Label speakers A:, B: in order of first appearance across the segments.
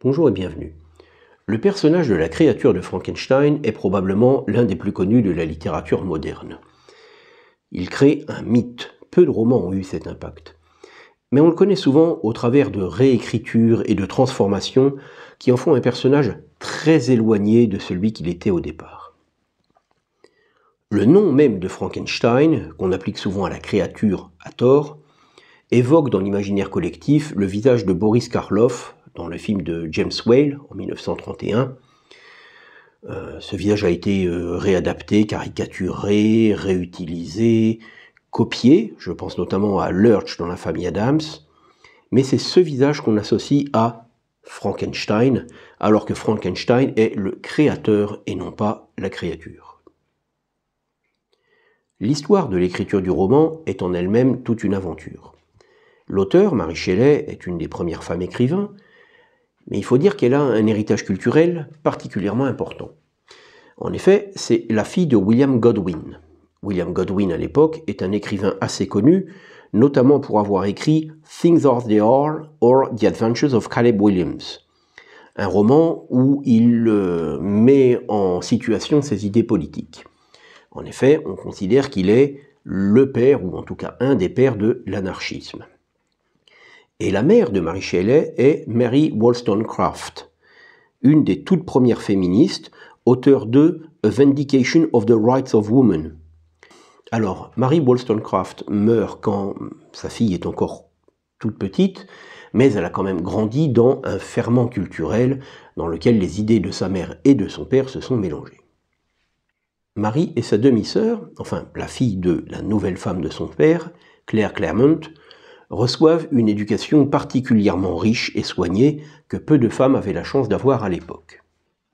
A: Bonjour et bienvenue. Le personnage de la créature de Frankenstein est probablement l'un des plus connus de la littérature moderne. Il crée un mythe. Peu de romans ont eu cet impact. Mais on le connaît souvent au travers de réécritures et de transformations qui en font un personnage très éloigné de celui qu'il était au départ. Le nom même de Frankenstein, qu'on applique souvent à la créature à tort, évoque dans l'imaginaire collectif le visage de Boris Karloff dans le film de James Whale en 1931. Ce visage a été réadapté, caricaturé, réutilisé, copié, je pense notamment à Lurch dans La famille Adams, mais c'est ce visage qu'on associe à Frankenstein, alors que Frankenstein est le créateur et non pas la créature. L'histoire de l'écriture du roman est en elle-même toute une aventure. L'auteur, Mary Shelley, est une des premières femmes écrivains, mais il faut dire qu'elle a un héritage culturel particulièrement important. En effet, c'est la fille de William Godwin. William Godwin, à l'époque, est un écrivain assez connu, notamment pour avoir écrit Things as They Are or The Adventures of Caleb Williams, un roman où il met en situation ses idées politiques. En effet, on considère qu'il est le père, ou en tout cas un des pères de l'anarchisme. Et la mère de Mary Shelley est Mary Wollstonecraft, une des toutes premières féministes, auteure de A Vindication of the Rights of Women. Alors, Mary Wollstonecraft meurt quand sa fille est encore toute petite, mais elle a quand même grandi dans un ferment culturel dans lequel les idées de sa mère et de son père se sont mélangées. Mary et sa demi-sœur, enfin la fille de la nouvelle femme de son père, Claire Clairmont, reçoivent une éducation particulièrement riche et soignée que peu de femmes avaient la chance d'avoir à l'époque.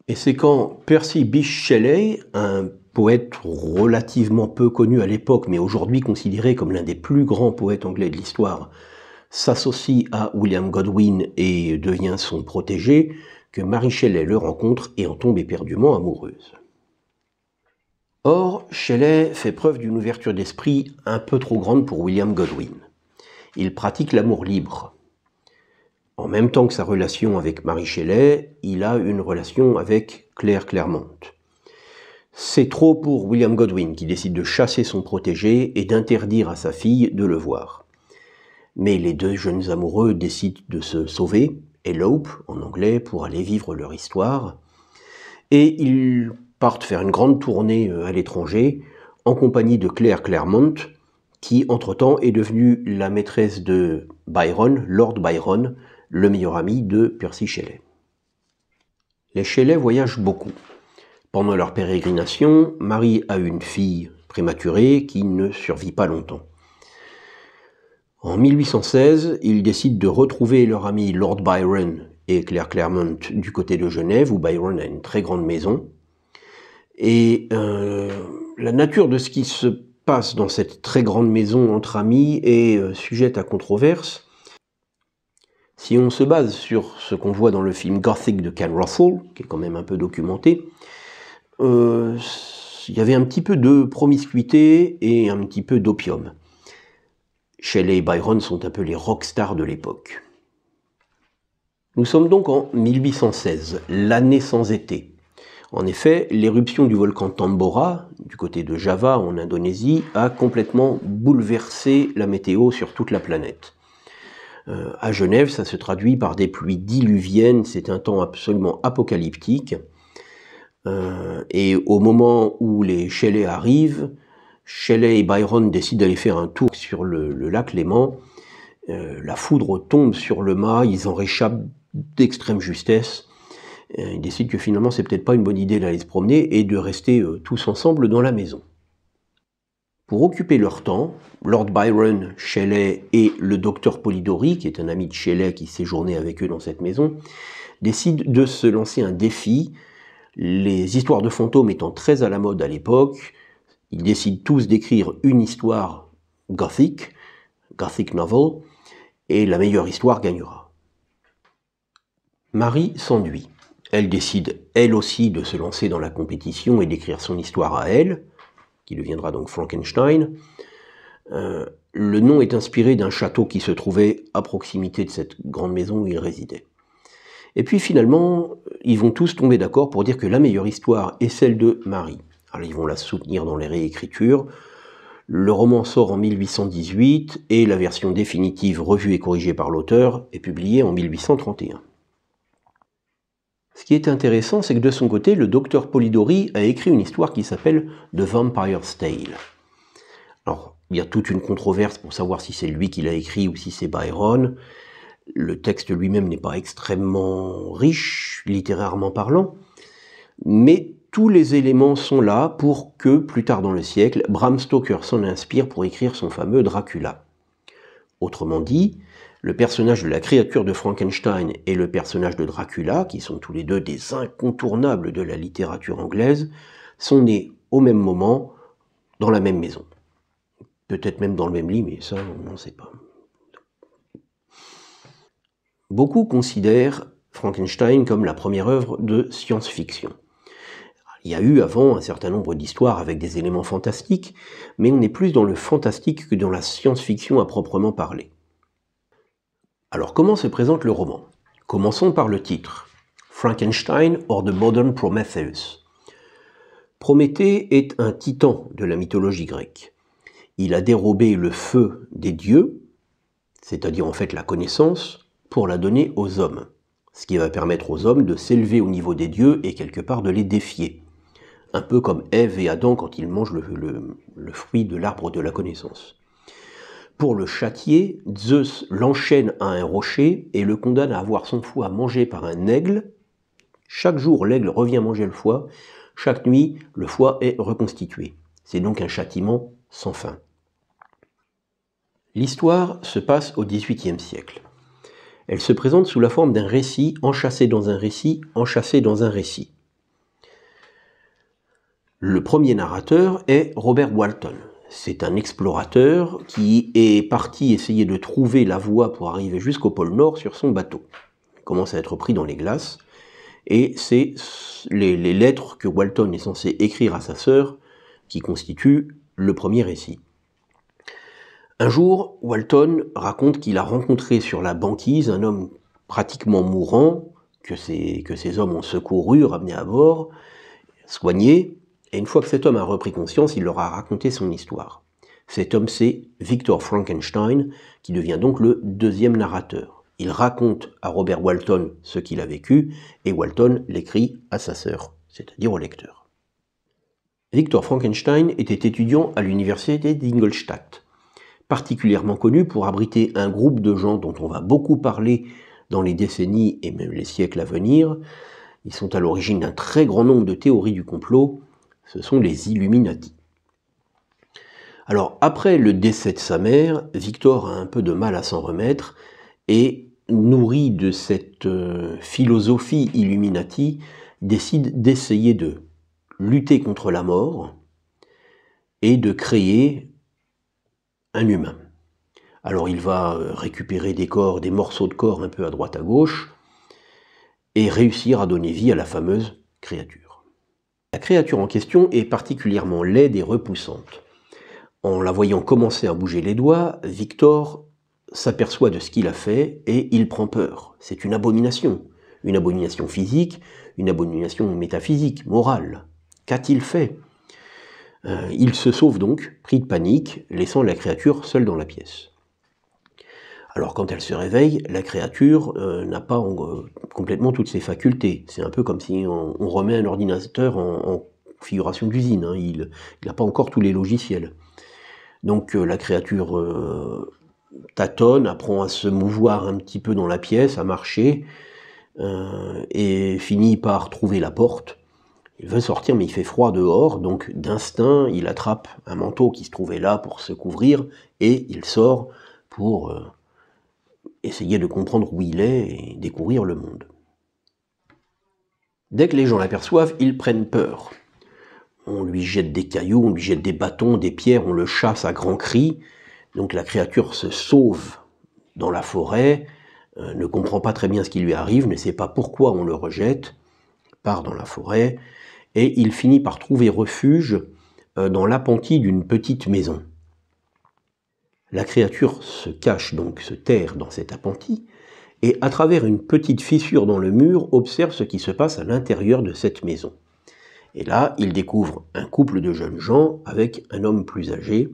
A: Et c'est quand Percy Bysshe Shelley, un poète relativement peu connu à l'époque, mais aujourd'hui considéré comme l'un des plus grands poètes anglais de l'histoire, s'associe à William Godwin et devient son protégé, que Mary Shelley le rencontre et en tombe éperdument amoureuse. Or, Shelley fait preuve d'une ouverture d'esprit un peu trop grande pour William Godwin. Il pratique l'amour libre. En même temps que sa relation avec Mary Shelley, il a une relation avec Claire Clairmont. C'est trop pour William Godwin, qui décide de chasser son protégé et d'interdire à sa fille de le voir. Mais les deux jeunes amoureux décident de se sauver, elope en anglais, pour aller vivre leur histoire, et ils partent faire une grande tournée à l'étranger, en compagnie de Claire Clairmont, qui entre-temps est devenue la maîtresse de Byron, Lord Byron, le meilleur ami de Percy Shelley. Les Shelley voyagent beaucoup. Pendant leur pérégrination, Mary a une fille prématurée qui ne survit pas longtemps. En 1816, ils décident de retrouver leur ami Lord Byron et Claire Clairmont du côté de Genève, où Byron a une très grande maison. Et la nature de ce qui se passe dans cette très grande maison entre amis est sujette à controverse. Si on se base sur ce qu'on voit dans le film Gothic de Ken Russell, qui est quand même un peu documenté, il y avait un petit peu de promiscuité et un petit peu d'opium. Shelley et Byron sont un peu les rockstars de l'époque. Nous sommes donc en 1816, l'année sans été. En effet, l'éruption du volcan Tambora, du côté de Java en Indonésie, a complètement bouleversé la météo sur toute la planète. À Genève, ça se traduit par des pluies diluviennes, c'est un temps absolument apocalyptique. Et au moment où les Shelley arrivent, Shelley et Byron décident d'aller faire un tour sur le lac Léman. La foudre tombe sur le mât, ils en réchappent d'extrême justesse. Ils décident que finalement c'est peut-être pas une bonne idée d'aller se promener et de rester tous ensemble dans la maison. Pour occuper leur temps, Lord Byron, Shelley et le docteur Polidori, qui est un ami de Shelley qui séjournait avec eux dans cette maison, décident de se lancer un défi. Les histoires de fantômes étant très à la mode à l'époque, ils décident tous d'écrire une histoire gothic novel, et la meilleure histoire gagnera. Mary s'ennuie. Elle décide, elle aussi, de se lancer dans la compétition et d'écrire son histoire à elle, qui deviendra donc Frankenstein. Le nom est inspiré d'un château qui se trouvait à proximité de cette grande maison où il résidait. Et puis finalement, ils vont tous tomber d'accord pour dire que la meilleure histoire est celle de Marie. Alors ils vont la soutenir dans les réécritures. Le roman sort en 1818 et la version définitive revue et corrigée par l'auteur est publiée en 1831. Ce qui est intéressant, c'est que de son côté, le docteur Polidori a écrit une histoire qui s'appelle The Vampire's Tale. Alors, il y a toute une controverse pour savoir si c'est lui qui l'a écrit ou si c'est Byron. Le texte lui-même n'est pas extrêmement riche, littérairement parlant, mais tous les éléments sont là pour que, plus tard dans le siècle, Bram Stoker s'en inspire pour écrire son fameux Dracula. Autrement dit, le personnage de la créature de Frankenstein et le personnage de Dracula, qui sont tous les deux des incontournables de la littérature anglaise, sont nés au même moment, dans la même maison. Peut-être même dans le même lit, mais ça, on n'en sait pas. Beaucoup considèrent Frankenstein comme la première œuvre de science-fiction. Il y a eu avant un certain nombre d'histoires avec des éléments fantastiques, mais on est plus dans le fantastique que dans la science-fiction à proprement parler. Alors comment se présente le roman? Commençons par le titre. Frankenstein or the Modern Prometheus. Prométhée est un titan de la mythologie grecque. Il a dérobé le feu des dieux, c'est-à-dire en fait la connaissance, pour la donner aux hommes. Ce qui va permettre aux hommes de s'élever au niveau des dieux et quelque part de les défier. Un peu comme Ève et Adam quand ils mangent le fruit de l'arbre de la connaissance. Pour le châtier, Zeus l'enchaîne à un rocher et le condamne à avoir son foie mangé par un aigle. Chaque jour, l'aigle revient manger le foie. Chaque nuit, le foie est reconstitué. C'est donc un châtiment sans fin. L'histoire se passe au XVIIIe siècle. Elle se présente sous la forme d'un récit enchâssé dans un récit, enchâssé dans un récit. Le premier narrateur est Robert Walton. C'est un explorateur qui est parti essayer de trouver la voie pour arriver jusqu'au pôle Nord sur son bateau. Il commence à être pris dans les glaces, et c'est les lettres que Walton est censé écrire à sa sœur qui constituent le premier récit. Un jour, Walton raconte qu'il a rencontré sur la banquise un homme pratiquement mourant, que ces hommes ont secouru, ramené à bord, soigné, et une fois que cet homme a repris conscience, il leur a raconté son histoire. Cet homme, c'est Victor Frankenstein, qui devient donc le deuxième narrateur. Il raconte à Robert Walton ce qu'il a vécu, et Walton l'écrit à sa sœur, c'est-à-dire au lecteur. Victor Frankenstein était étudiant à l'université d'Ingolstadt, particulièrement connu pour abriter un groupe de gens dont on va beaucoup parler dans les décennies et même les siècles à venir. Ils sont à l'origine d'un très grand nombre de théories du complot. Ce sont les Illuminati. Alors, après le décès de sa mère, Victor a un peu de mal à s'en remettre et, nourri de cette philosophie Illuminati, décide d'essayer de lutter contre la mort et de créer un humain. Alors, il va récupérer des corps, des morceaux de corps un peu à droite à gauche et réussir à donner vie à la fameuse créature. La créature en question est particulièrement laide et repoussante. En la voyant commencer à bouger les doigts, Victor s'aperçoit de ce qu'il a fait et il prend peur. C'est une abomination physique, une abomination métaphysique, morale. Qu'a-t-il fait? Il se sauve donc, pris de panique, laissant la créature seule dans la pièce. Alors quand elle se réveille, la créature n'a pas complètement toutes ses facultés. C'est un peu comme si on remet un ordinateur en configuration d'usine. Hein. Il n'a pas encore tous les logiciels. Donc la créature tâtonne, apprend à se mouvoir un petit peu dans la pièce, à marcher, et finit par trouver la porte. Il veut sortir, mais il fait froid dehors, donc d'instinct, il attrape un manteau qui se trouvait là pour se couvrir, et il sort pour essayer de comprendre où il est et découvrir le monde. Dès que les gens l'aperçoivent, ils prennent peur. On lui jette des cailloux, on lui jette des bâtons, des pierres, on le chasse à grands cris. Donc la créature se sauve dans la forêt, ne comprend pas très bien ce qui lui arrive, ne sait pas pourquoi on le rejette, part dans la forêt, et il finit par trouver refuge dans l'appentis d'une petite maison. La créature se cache donc, se terre dans cet appentis, et à travers une petite fissure dans le mur, observe ce qui se passe à l'intérieur de cette maison. Et là, il découvre un couple de jeunes gens avec un homme plus âgé,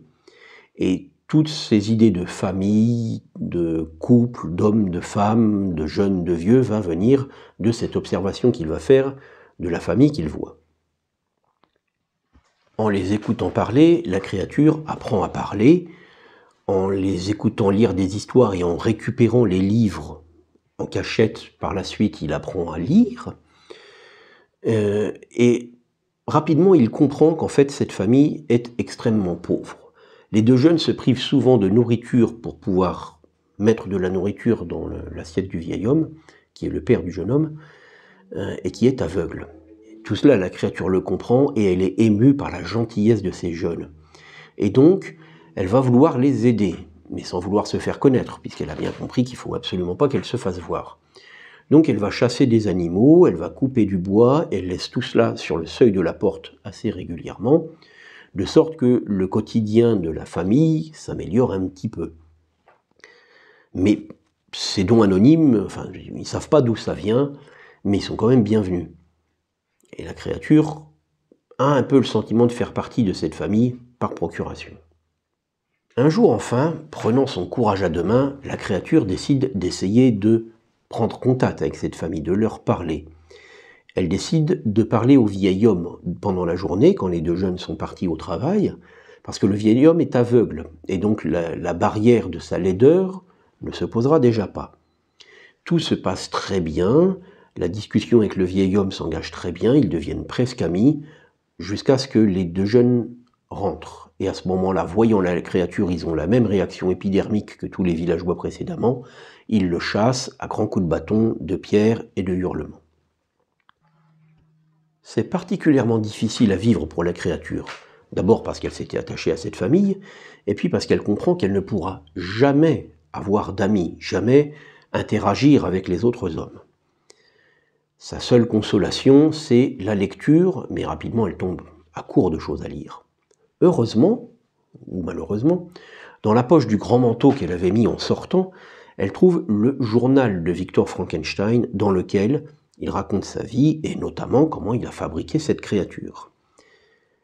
A: et toutes ces idées de famille, de couple, d'hommes, de femmes, de jeunes, de vieux, va venir de cette observation qu'il va faire de la famille qu'il voit. En les écoutant parler, la créature apprend à parler. En les écoutant lire des histoires et en récupérant les livres en cachette, par la suite, il apprend à lire. Et rapidement, il comprend qu'en fait, cette famille est extrêmement pauvre. Les deux jeunes se privent souvent de nourriture pour pouvoir mettre de la nourriture dans l'assiette du vieil homme, qui est le père du jeune homme, et qui est aveugle. Tout cela, la créature le comprend et elle est émue par la gentillesse de ces jeunes. Et donc, elle va vouloir les aider, mais sans vouloir se faire connaître, puisqu'elle a bien compris qu'il ne faut absolument pas qu'elle se fasse voir. Donc elle va chasser des animaux, elle va couper du bois, elle laisse tout cela sur le seuil de la porte assez régulièrement, de sorte que le quotidien de la famille s'améliore un petit peu. Mais ces dons anonymes, enfin, ils ne savent pas d'où ça vient, mais ils sont quand même bienvenus. Et la créature a un peu le sentiment de faire partie de cette famille par procuration. Un jour enfin, prenant son courage à deux mains, la créature décide d'essayer de prendre contact avec cette famille, de leur parler. Elle décide de parler au vieil homme pendant la journée, quand les deux jeunes sont partis au travail, parce que le vieil homme est aveugle, et donc la barrière de sa laideur ne se posera déjà pas. Tout se passe très bien, la discussion avec le vieil homme s'engage très bien, ils deviennent presque amis, jusqu'à ce que les deux jeunes rentrent. Et à ce moment-là, voyant la créature, ils ont la même réaction épidermique que tous les villageois précédemment. Ils le chassent à grands coups de bâton, de pierre et de hurlements. C'est particulièrement difficile à vivre pour la créature. D'abord parce qu'elle s'était attachée à cette famille, et puis parce qu'elle comprend qu'elle ne pourra jamais avoir d'amis, jamais interagir avec les autres hommes. Sa seule consolation, c'est la lecture, mais rapidement elle tombe à court de choses à lire. Heureusement, ou malheureusement, dans la poche du grand manteau qu'elle avait mis en sortant, elle trouve le journal de Victor Frankenstein dans lequel il raconte sa vie et notamment comment il a fabriqué cette créature.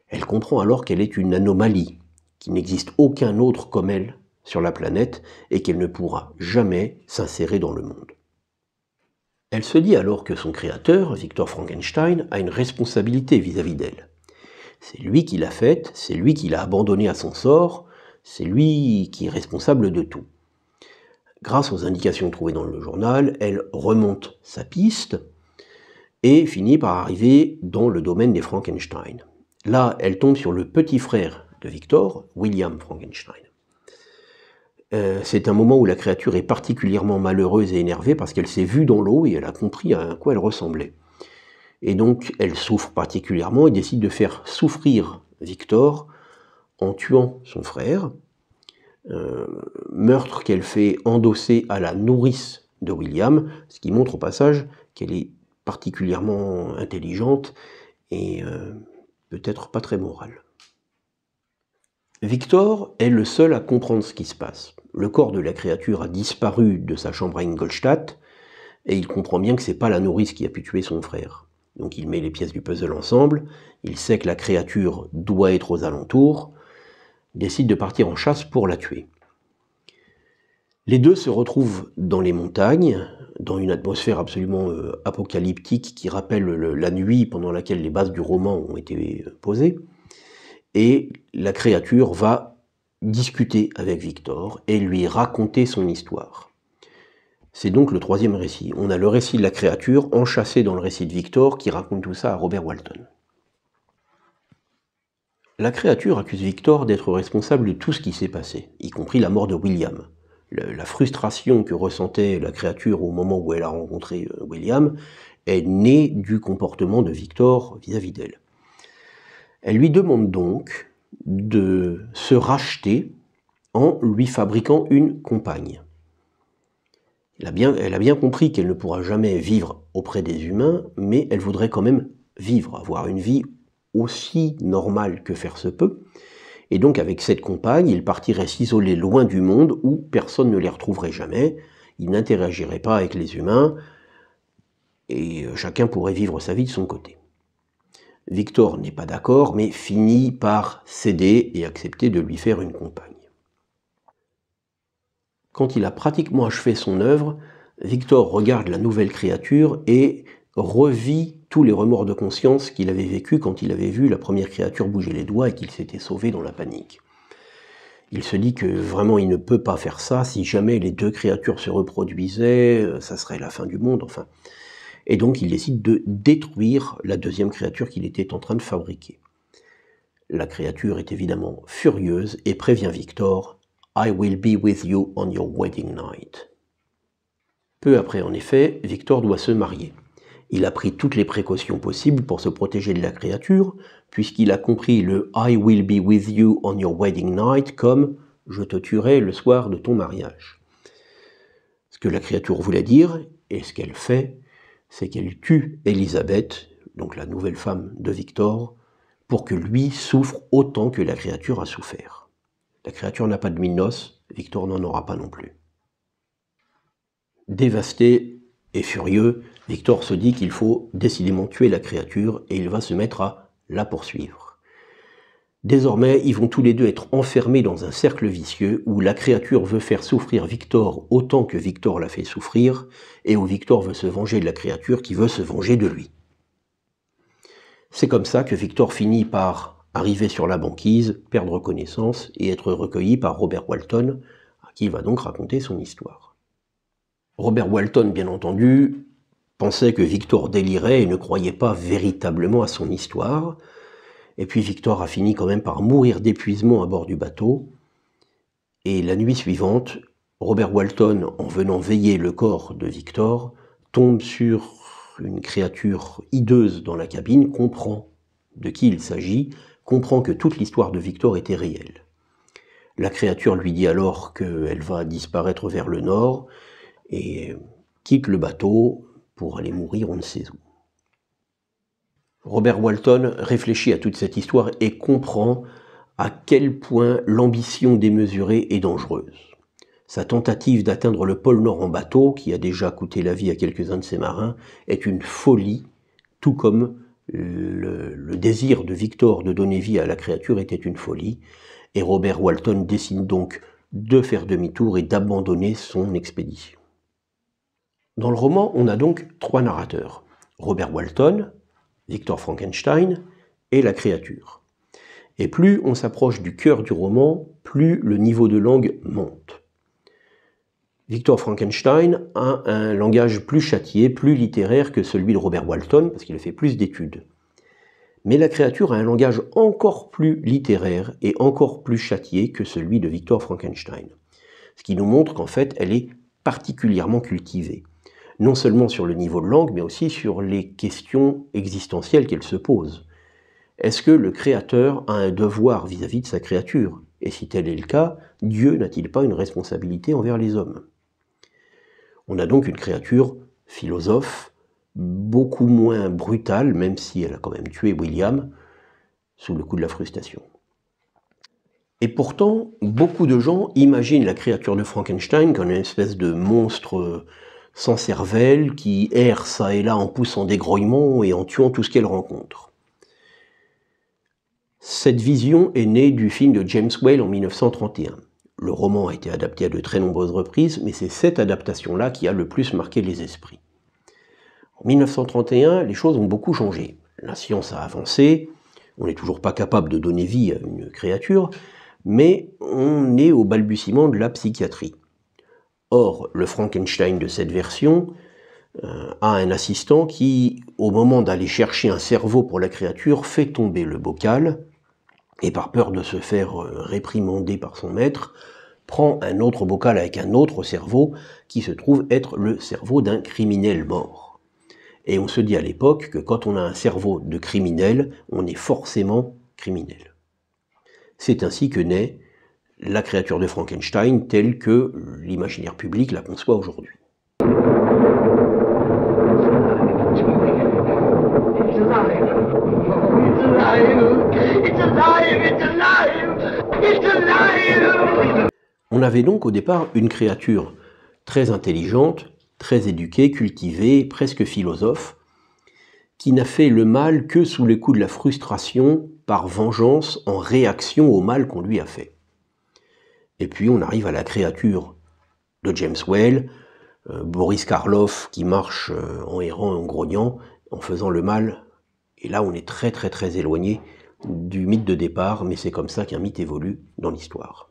A: Elle comprend alors qu'elle est une anomalie, qu'il n'existe aucun autre comme elle sur la planète et qu'elle ne pourra jamais s'insérer dans le monde. Elle se dit alors que son créateur, Victor Frankenstein, a une responsabilité vis-à-vis d'elle. C'est lui qui l'a faite, c'est lui qui l'a abandonnée à son sort, c'est lui qui est responsable de tout. Grâce aux indications trouvées dans le journal, elle remonte sa piste et finit par arriver dans le domaine des Frankenstein. Là, elle tombe sur le petit frère de Victor, William Frankenstein. C'est un moment où la créature est particulièrement malheureuse et énervée parce qu'elle s'est vue dans l'eau et elle a compris à quoi elle ressemblait. Et donc, elle souffre particulièrement et décide de faire souffrir Victor en tuant son frère, meurtre qu'elle fait endosser à la nourrice de William, ce qui montre au passage qu'elle est particulièrement intelligente et peut-être pas très morale. Victor est le seul à comprendre ce qui se passe. Le corps de la créature a disparu de sa chambre à Ingolstadt et il comprend bien que c'est pas la nourrice qui a pu tuer son frère. Donc il met les pièces du puzzle ensemble, il sait que la créature doit être aux alentours, décide de partir en chasse pour la tuer. Les deux se retrouvent dans les montagnes, dans une atmosphère absolument apocalyptique qui rappelle la nuit pendant laquelle les bases du roman ont été posées, et la créature va discuter avec Victor et lui raconter son histoire. C'est donc le troisième récit. On a le récit de la créature enchâssé dans le récit de Victor qui raconte tout ça à Robert Walton. La créature accuse Victor d'être responsable de tout ce qui s'est passé, y compris la mort de William. La frustration que ressentait la créature au moment où elle a rencontré William est née du comportement de Victor vis-à-vis d'elle. Elle lui demande donc de se racheter en lui fabriquant une compagne. Elle a bien compris qu'elle ne pourra jamais vivre auprès des humains, mais elle voudrait quand même vivre, avoir une vie aussi normale que faire se peut. Et donc avec cette compagne, ils partiraient s'isoler loin du monde où personne ne les retrouverait jamais. il n'interagirait pas avec les humains, et chacun pourrait vivre sa vie de son côté. Victor n'est pas d'accord, mais finit par céder et accepter de lui faire une compagne. Quand il a pratiquement achevé son œuvre, Victor regarde la nouvelle créature et revit tous les remords de conscience qu'il avait vécus quand il avait vu la première créature bouger les doigts et qu'il s'était sauvé dans la panique. Il se dit que vraiment il ne peut pas faire ça, si jamais les deux créatures se reproduisaient, ça serait la fin du monde, enfin. Et donc il décide de détruire la deuxième créature qu'il était en train de fabriquer. La créature est évidemment furieuse et prévient Victor « I will be with you on your wedding night ». Peu après, en effet, Victor doit se marier. Il a pris toutes les précautions possibles pour se protéger de la créature, puisqu'il a compris le « I will be with you on your wedding night » comme « je te tuerai le soir de ton mariage ». Ce que la créature voulait dire, et ce qu'elle fait, c'est qu'elle tue Elisabeth, donc la nouvelle femme de Victor, pour que lui souffre autant que la créature a souffert. La créature n'a pas de nuit de noces, Victor n'en aura pas non plus. Dévasté et furieux, Victor se dit qu'il faut décidément tuer la créature et il va se mettre à la poursuivre. Désormais, ils vont tous les deux être enfermés dans un cercle vicieux où la créature veut faire souffrir Victor autant que Victor l'a fait souffrir et où Victor veut se venger de la créature qui veut se venger de lui. C'est comme ça que Victor finit par arriver sur la banquise, perdre connaissance et être recueilli par Robert Walton, à qui il va donc raconter son histoire. Robert Walton, bien entendu, pensait que Victor délirait et ne croyait pas véritablement à son histoire. Et puis Victor a fini quand même par mourir d'épuisement à bord du bateau. Et la nuit suivante, Robert Walton, en venant veiller le corps de Victor, tombe sur une créature hideuse dans la cabine, comprend de qui il s'agit, comprend que toute l'histoire de Victor était réelle. La créature lui dit alors qu'elle va disparaître vers le nord et quitte le bateau pour aller mourir on ne sait où. Robert Walton réfléchit à toute cette histoire et comprend à quel point l'ambition démesurée est dangereuse. Sa tentative d'atteindre le pôle Nord en bateau, qui a déjà coûté la vie à quelques-uns de ses marins, est une folie, tout comme le désir de Victor de donner vie à la créature était une folie, et Robert Walton décide donc de faire demi-tour et d'abandonner son expédition. Dans le roman, on a donc trois narrateurs, Robert Walton, Victor Frankenstein et la créature. Et plus on s'approche du cœur du roman, plus le niveau de langue monte. Victor Frankenstein a un langage plus châtié, plus littéraire que celui de Robert Walton, parce qu'il a fait plus d'études. Mais la créature a un langage encore plus littéraire et encore plus châtié que celui de Victor Frankenstein. Ce qui nous montre qu'en fait, elle est particulièrement cultivée. Non seulement sur le niveau de langue, mais aussi sur les questions existentielles qu'elle se pose. Est-ce que le créateur a un devoir vis-à-vis de sa créature? Et si tel est le cas, Dieu n'a-t-il pas une responsabilité envers les hommes? On a donc une créature philosophe, beaucoup moins brutale, même si elle a quand même tué William, sous le coup de la frustration. Et pourtant, beaucoup de gens imaginent la créature de Frankenstein comme une espèce de monstre sans cervelle, qui erre ça et là en poussant des grognements et en tuant tout ce qu'elle rencontre. Cette vision est née du film de James Whale en 1931. Le roman a été adapté à de très nombreuses reprises, mais c'est cette adaptation-là qui a le plus marqué les esprits. En 1931, les choses ont beaucoup changé. La science a avancé, on n'est toujours pas capable de donner vie à une créature, mais on est au balbutiement de la psychiatrie. Or, le Frankenstein de cette version a un assistant qui, au moment d'aller chercher un cerveau pour la créature, fait tomber le bocal et par peur de se faire réprimander par son maître, prend un autre bocal avec un autre cerveau qui se trouve être le cerveau d'un criminel mort. Et on se dit à l'époque que quand on a un cerveau de criminel, on est forcément criminel. C'est ainsi que naît la créature de Frankenstein telle que l'imaginaire public la conçoit aujourd'hui. On avait donc au départ une créature très intelligente, très éduquée, cultivée, presque philosophe, qui n'a fait le mal que sous les coups de la frustration, par vengeance, en réaction au mal qu'on lui a fait. Et puis on arrive à la créature de James Whale, Boris Karloff qui marche en errant, en grognant, en faisant le mal. Et là on est très très très éloigné du mythe de départ, mais c'est comme ça qu'un mythe évolue dans l'histoire.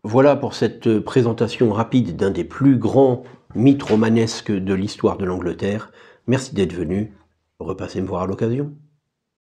A: Voilà pour cette présentation rapide d'un des plus grands mythes romanesques de l'histoire de l'Angleterre. Merci d'être venu. Repassez me voir à l'occasion.